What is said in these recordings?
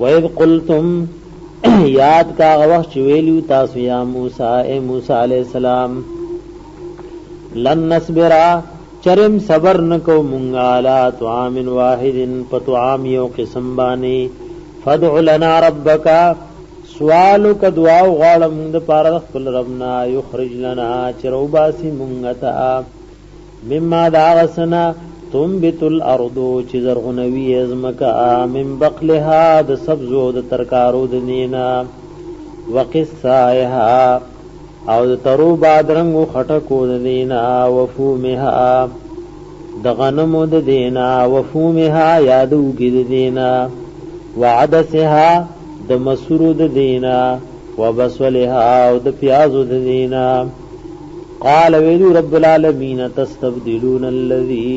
وَإِذْ قُلْتُمْ یاد کا وقت ویلیو تاسو یا موسی اے موسی علیہ السلام لن نصبرا چرم صبر نکو مونږه علی طعام واحد پطعام یو قسم باندې فدع لنا ربک سوالو ک دعا غواړم د پاره خپل ربنا یخرج لنا چروباسی مونږه تا مما داغسنا تنبت الارض چې زرغونوي ازمکا من بقلها د سبزو د ترکارو د نینا وقصائها او د ترو بادرنګو خټکو د دینا وفومها د غنمو د دینا وفومها یادو کې د دینا وعدسها د مسرو د دینا وبسلها او د پیازو د دینا قال ویلو رب العالمین تستبدلون الذی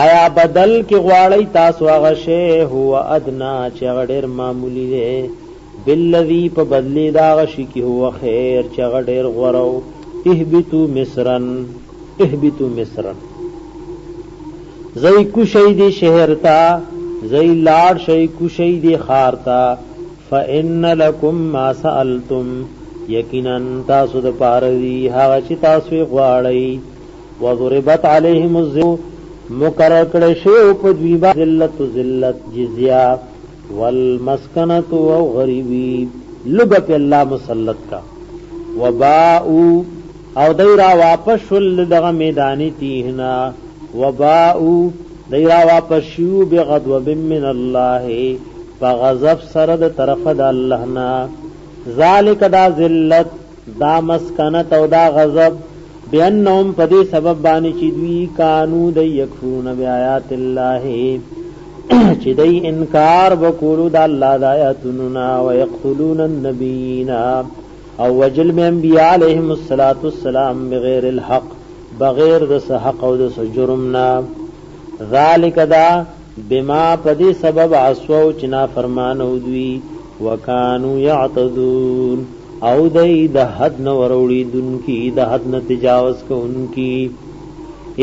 آیا بدل کی غواړی تاسو هغه شی هو ادنا چې غډر معمولی دی بالذی په بدلی دا غشی کی هو خیر چې غډر غورو اهبتو مصرن زئی کو شهیدی شهر تا زئی لاړ شئی کو شهیدی خار تا فان لکم ما سالتم یقینا تاسو د پاروی هغه چې تاسو غواړی وضربت علیهم الذل مقرر کړه شی په دوی با ذلت جزیه والمسکنت و غریبی لب پہ اللہ مسلط کا وباؤ او دیرا واپس شل دغ میدانی تیہنا وباؤ دیرا واپس شیو بغضب من اللہ فغضب سرد طرف دا اللہنا ذالک دا ذلت دا مسکنت او دا غضب بینہم پدی سبب بانی چیدوی کانو دی یکفرون بی آیات اللہ چې دای انکار وکولو د الله د آیاتونو او یقتلون النبیین او وجل انبیاء علیهم الصلاۃ والسلام بغیر الحق بغیر د حق او د جرمنا ذالک دا بما پدی سبب عصوا چنا فرمان او دوی وکانو یعتدون او دای د حد نو وروړي دن کی د حد نه تجاوز کوونکی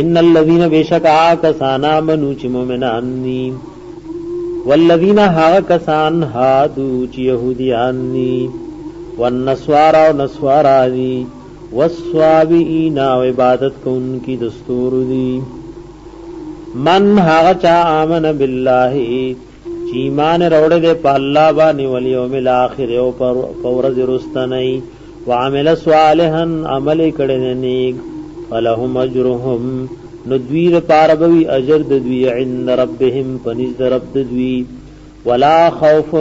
ان الذين بشکا کسانا منو چې مومنان ني والذین ها کسان هادو چې يهوديان ني والنسوارا او نسوارا دي والصابئین او عبادت کوونکی دستور دي من ها چا امن بالله چې ایمان وروړي دې په الله باندې ول یوم الاخر او پر ورځ رستنی وعمل صالحا عمل کړي نیک فلهم اجرهم ندویر پاربوی اجر دوی عند ربهم پنځ رب دوی ولا خوف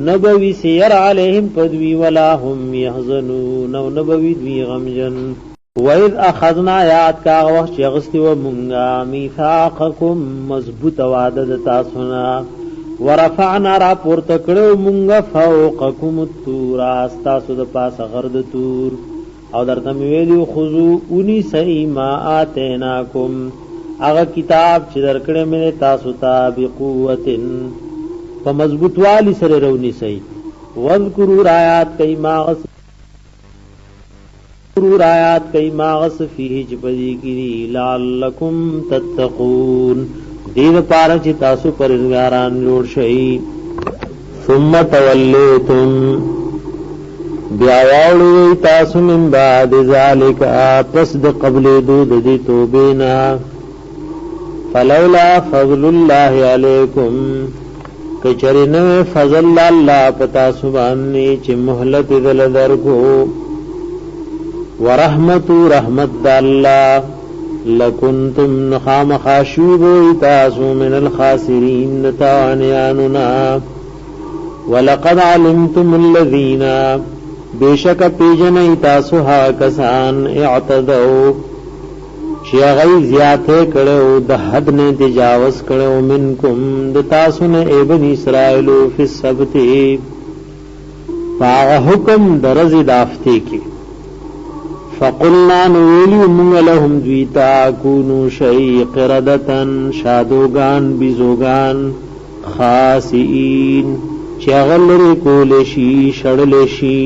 نبوی سیر علیهم پدوی ولا هم يحزنون نبوی دوی غمجن وَإِذْ أَخَذْنَا یاد کا وخت یغستی و منغا میثاقکم مضبوط وعده تاسونا ورفعنا را پورته کړو منغا فوقکم الطور استاسو د پاس غرد تور او درته ویلو خذو اونی سئی ما آتیناکم هغه کتاب چې درکړې مې تاسو ته بقوتن په مضبوط والی سره رونی سئی وذکروا آیات کای ما غس فیه جبدی کی لعلکم تتقون دې پاره چې تاسو پرهیزګاران جوړ شئ ثم تولیتم بیا واوړی تاسو من بعد ذالک پس د قبل دود دی توبینا فلولا فضل الله علیکم کچرین فضل الله پتا سبحانه چې مهلت دل درکو ورحمت رحمت الله لکنتم نخام خاشوب تاسو من الخاسرین تاوانیاننا ولقد علمتم الذین بیشک پیجنئی تاسو ها کسان اعتدو چی غی زیاده کڑو د حد نے تجاوز کڑو منکم د تاسو نے ابن اسرائیلو فی السبتی فاغ حکم درز دافتے کی فقلنا نویلی منگ لهم دویتا کونو شئی قردتن شادوگان بیزوگان خاسئین چی غلر کولشی شڑلشی